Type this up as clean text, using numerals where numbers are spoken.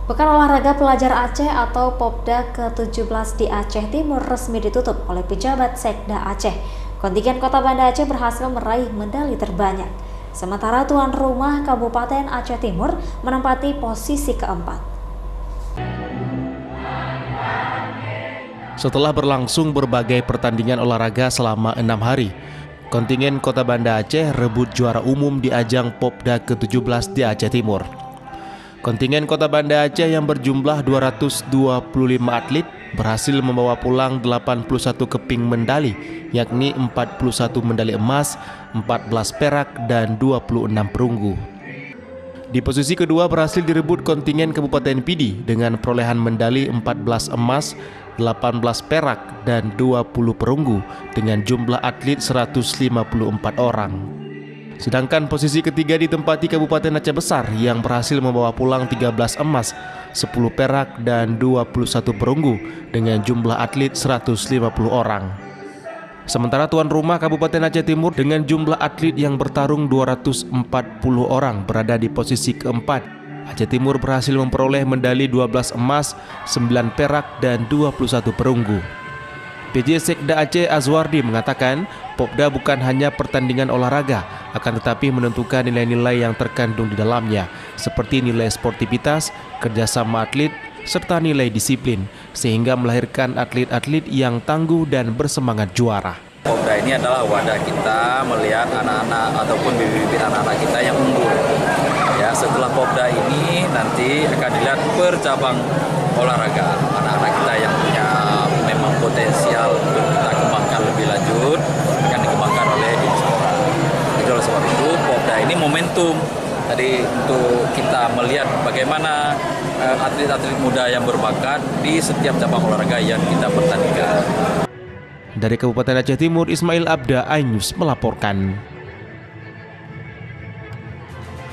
Pekan Olahraga Pelajar Aceh atau Popda ke-17 di Aceh Timur resmi ditutup oleh pejabat Sekda Aceh. Kontingen Kota Banda Aceh berhasil meraih medali terbanyak. Sementara tuan rumah Kabupaten Aceh Timur menempati posisi keempat. Setelah berlangsung berbagai pertandingan olahraga selama 6 hari, kontingen Kota Banda Aceh rebut juara umum di ajang Popda ke-17 di Aceh Timur. Kontingen Kota Banda Aceh yang berjumlah 225 atlet berhasil membawa pulang 81 keping medali, yakni 41 medali emas, 14 perak, dan 26 perunggu. Di posisi kedua berhasil direbut kontingen Kabupaten Pidi dengan perolehan medali 14 emas, 18 perak, dan 20 perunggu dengan jumlah atlet 154 orang. Sedangkan posisi ketiga ditempati Kabupaten Aceh Besar yang berhasil membawa pulang 13 emas, 10 perak, dan 21 perunggu dengan jumlah atlet 150 orang. Sementara tuan rumah Kabupaten Aceh Timur dengan jumlah atlet yang bertarung 240 orang berada di posisi keempat. Aceh Timur berhasil memperoleh medali 12 emas, 9 perak, dan 21 perunggu. PJ Sekda Aceh Azwardi mengatakan, Popda bukan hanya pertandingan olahraga, akan tetapi menentukan nilai-nilai yang terkandung di dalamnya, seperti nilai sportivitas, kerjasama atlet, serta nilai disiplin, sehingga melahirkan atlet-atlet yang tangguh dan bersemangat juara. Popda ini adalah wadah kita melihat anak-anak ataupun bibit-bibit anak-anak kita yang unggul. Ya, setelah Popda ini nanti akan dilihat per cabang olahraga anak-anak kita yang punya memang potensial untuk kita kembangkan lebih lanjut akan dikembangkan oleh Dispora. Jadi oleh sebab itu Popda ini momentum tadi untuk kita melihat bagaimana atlet-atlet muda yang berbakat di setiap cabang olahraga yang kita pertandingkan. Dari Kabupaten Aceh Timur, Ismail Abda, iNews melaporkan.